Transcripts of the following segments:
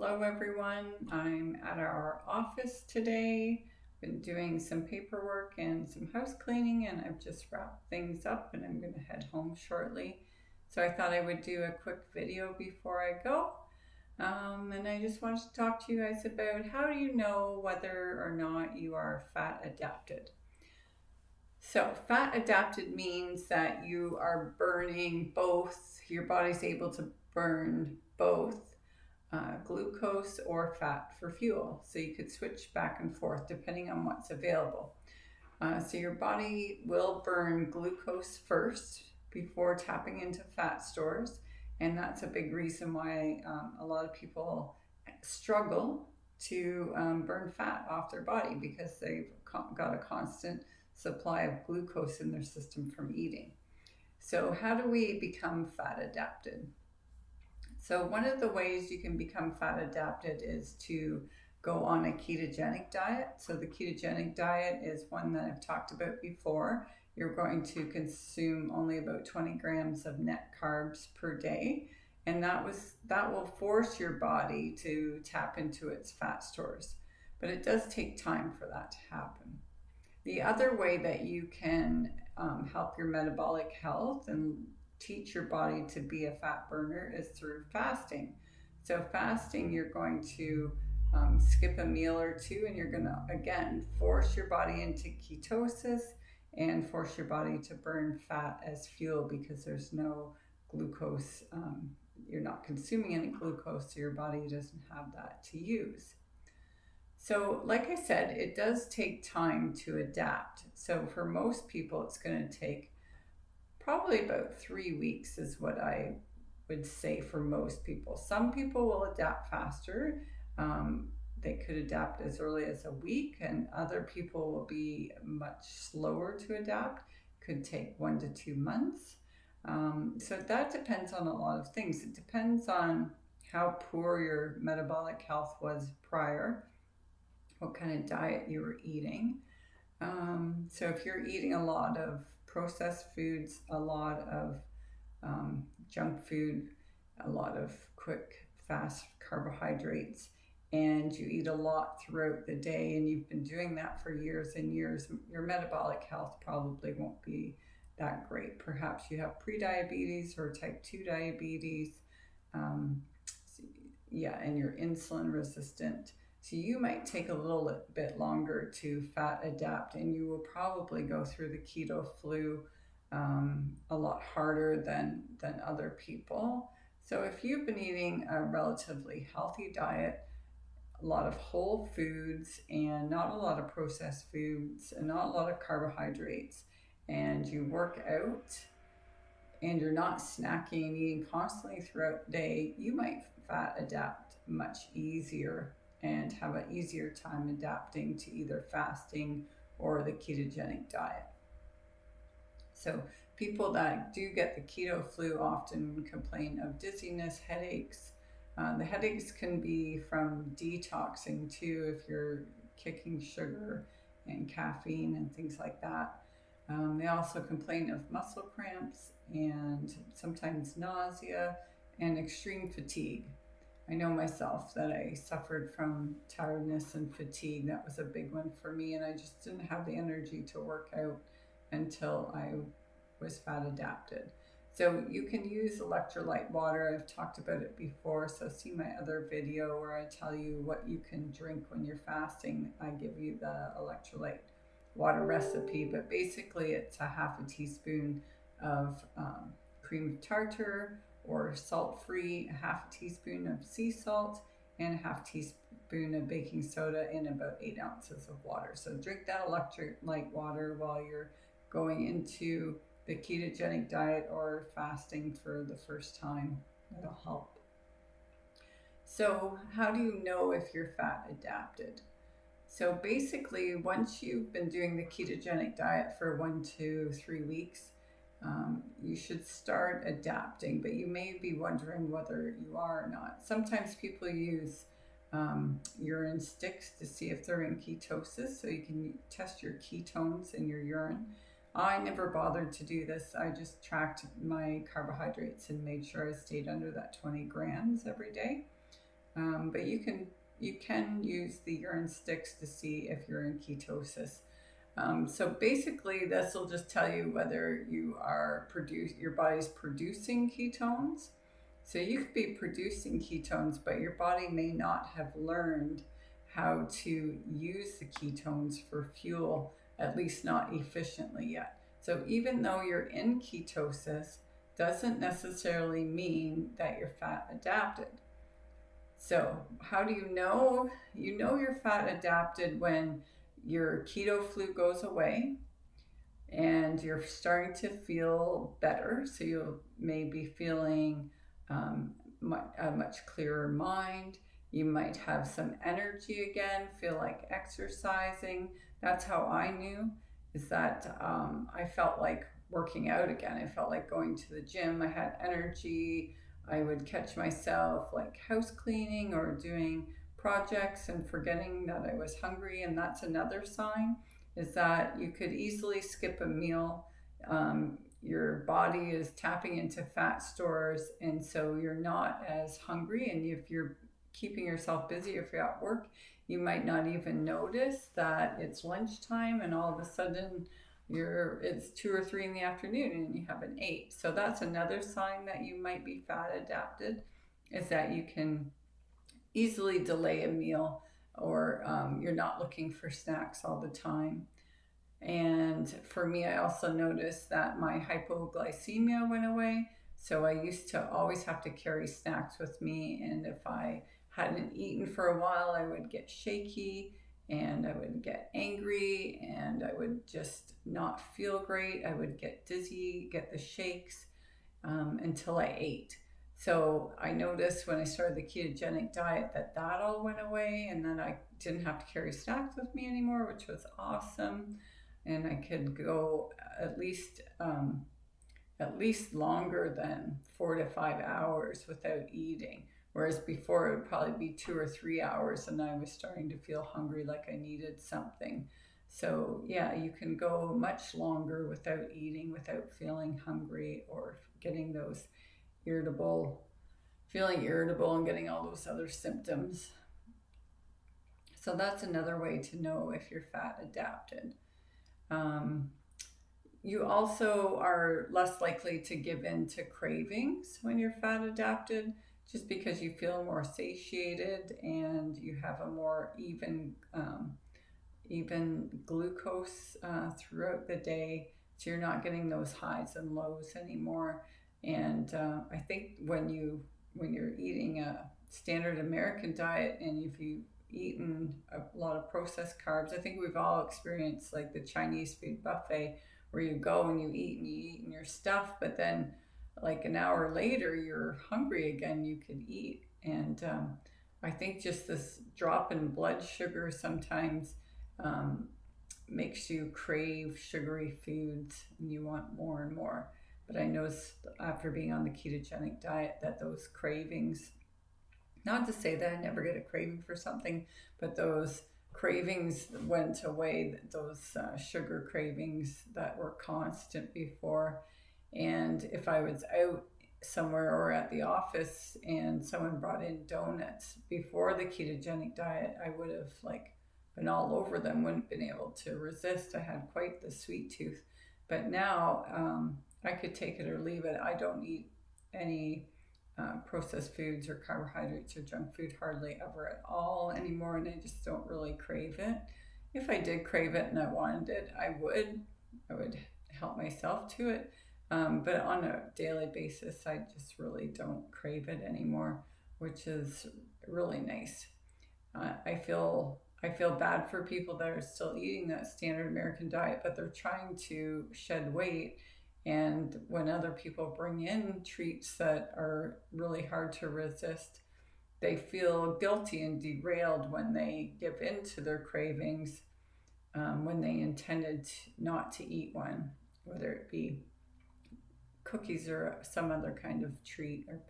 Hello everyone, I'm at our office today. Been doing some paperwork and some house cleaning, and I've just wrapped things up and I'm going to head home shortly. So I thought I would do a quick video before I go. And I just wanted to talk to you guys about how do you know whether or not you are fat adapted. So fat adapted means that you are burning both, your body's able to burn both glucose or fat for fuel. So you could switch back and forth depending on what's available. So your body will burn glucose first before tapping into fat stores. And that's a big reason why a lot of people struggle to burn fat off their body, because they've got a constant supply of glucose in their system from eating. So how do we become fat adapted? So one of the ways you can become fat adapted is to go on a ketogenic diet. So the ketogenic diet is one that I've talked about before. You're going to consume only about 20 grams of net carbs per day, and that will force your body to tap into its fat stores. But it does take time for that to happen. The other way that you can help your metabolic health and teach your body to be a fat burner is through fasting. So fasting, you're going to skip a meal or two, and you're going to again force your body into ketosis and force your body to burn fat as fuel, because there's no glucose. You're not consuming any glucose, so your body doesn't have that to use. So like I said, it does take time to adapt. So for most people, it's going to take probably about 3 weeks is what I would say for most people. Some people will adapt faster. They could adapt as early as a week, and other people will be much slower to adapt. Could take 1 to 2 months. So that depends on a lot of things. It depends on how poor your metabolic health was prior, what kind of diet you were eating. So if you're eating a lot of processed foods, a lot of junk food, a lot of quick, fast carbohydrates, and you eat a lot throughout the day, and you've been doing that for years and years, your metabolic health probably won't be that great. Perhaps you have prediabetes or type 2 diabetes, and you're insulin resistant. So you might take a little bit longer to fat adapt, and you will probably go through the keto flu a lot harder than other people. So if you've been eating a relatively healthy diet, a lot of whole foods and not a lot of processed foods and not a lot of carbohydrates, and you work out and you're not snacking and eating constantly throughout the day, you might fat adapt much easier and have an easier time adapting to either fasting or the ketogenic diet. So people that do get the keto flu often complain of dizziness, headaches. The headaches can be from detoxing too, if you're kicking sugar and caffeine and things like that. They also complain of muscle cramps and sometimes nausea and extreme fatigue. I know myself that I suffered from tiredness and fatigue. That was a big one for me, and I just didn't have the energy to work out until I was fat adapted. So you can use electrolyte water. I've talked about it before, so see my other video where I tell you what you can drink when you're fasting. I give you the electrolyte water recipe, but basically it's a half a teaspoon of cream of tartar or salt-free, a half a teaspoon of sea salt, and a half teaspoon of baking soda in about 8 ounces of water. So drink that electrolyte water while you're going into the ketogenic diet or fasting for the first time. That'll help. So how do you know if you're fat adapted? So basically, once you've been doing the ketogenic diet for 1 to 3 weeks, you should start adapting, but you may be wondering whether you are or not. Sometimes people use urine sticks to see if they're in ketosis, so you can test your ketones in your urine. I never bothered to do this. I just tracked my carbohydrates and made sure I stayed under that 20 grams every day. But you can use the urine sticks to see if you're in ketosis. So basically, this will just tell you whether your body's producing ketones. So you could be producing ketones, but your body may not have learned how to use the ketones for fuel, at least not efficiently yet. So even though you're in ketosis, doesn't necessarily mean that you're fat adapted. So how do you know? You know you're fat adapted when your keto flu goes away and you're starting to feel better. So you may be feeling a much clearer mind. You might have some energy again, feel like exercising. That's how I knew, is that I felt like working out again. I felt like going to the gym. I had energy. I would catch myself like house cleaning or doing projects and forgetting that I was hungry. And that's another sign, is that you could easily skip a meal. Your body is tapping into fat stores, and so you're not as hungry. And if you're keeping yourself busy, if you're at work, you might not even notice that it's lunchtime, and all of a sudden it's 2 or 3 in the afternoon and you haven't ate. So that's another sign that you might be fat adapted, is that you can easily delay a meal, or you're not looking for snacks all the time. And for me, I also noticed that my hypoglycemia went away. So I used to always have to carry snacks with me. And if I hadn't eaten for a while, I would get shaky and I would get angry and I would just not feel great. I would get dizzy, get the shakes until I ate. So I noticed when I started the ketogenic diet that all went away, and then I didn't have to carry snacks with me anymore, which was awesome. And I could go at least longer than 4 to 5 hours without eating. Whereas before it would probably be 2 or 3 hours and I was starting to feel hungry, like I needed something. So yeah, you can go much longer without eating, without feeling hungry or getting those feeling irritable and getting all those other symptoms. So that's another way to know if you're fat adapted. You also are less likely to give in to cravings when you're fat adapted, just because you feel more satiated and you have a more even glucose throughout the day. So you're not getting those highs and lows anymore. And I think when you're eating a standard American diet, and if you've eaten a lot of processed carbs, I think we've all experienced like the Chinese food buffet, where you go and you eat your stuff, but then like an hour later you're hungry again. You could eat. And I think just this drop in blood sugar sometimes makes you crave sugary foods and you want more and more. But I noticed after being on the ketogenic diet that those cravings, not to say that I never get a craving for something, but those cravings went away, those sugar cravings that were constant before. And if I was out somewhere or at the office and someone brought in donuts before the ketogenic diet, I would have like been all over them, wouldn't been able to resist. I had quite the sweet tooth. But now I could take it or leave it. I don't eat any processed foods or carbohydrates or junk food hardly ever at all anymore, and I just don't really crave it. If I did crave it and I wanted it, I would help myself to it. But on a daily basis, I just really don't crave it anymore, which is really nice. I feel bad for people that are still eating that standard American diet, but they're trying to shed weight. And when other people bring in treats that are really hard to resist, they feel guilty and derailed when they give in to their cravings, when they intended not to eat one, whether it be cookies or some other kind of treat, or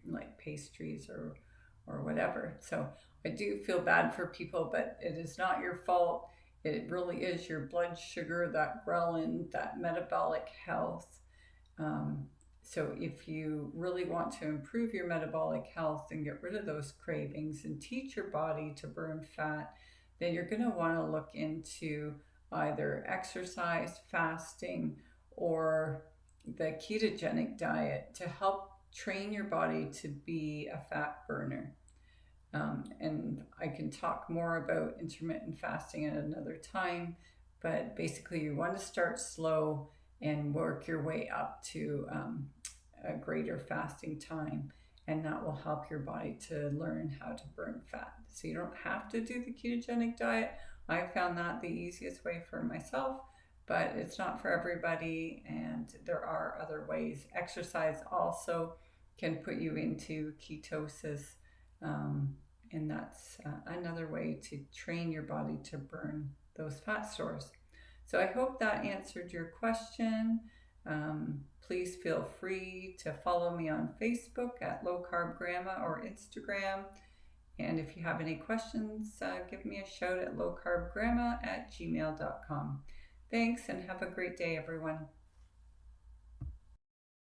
like pastries or whatever. So I do feel bad for people, but it is not your fault. It really is your blood sugar, that ghrelin, that metabolic health. So if you really want to improve your metabolic health and get rid of those cravings and teach your body to burn fat, then you're going to want to look into either exercise, fasting, or the ketogenic diet to help train your body to be a fat burner. And I can talk more about intermittent fasting at another time, but basically, you want to start slow and work your way up to a greater fasting time, and that will help your body to learn how to burn fat. So, you don't have to do the ketogenic diet. I found that the easiest way for myself, but it's not for everybody, and there are other ways. Exercise also can put you into ketosis. And that's another way to train your body to burn those fat stores. So I hope that answered your question. Please feel free to follow me on Facebook at Low Carb Grandma or Instagram. And if you have any questions, give me a shout at lowcarbgrandma@gmail.com. Thanks, and have a great day, everyone.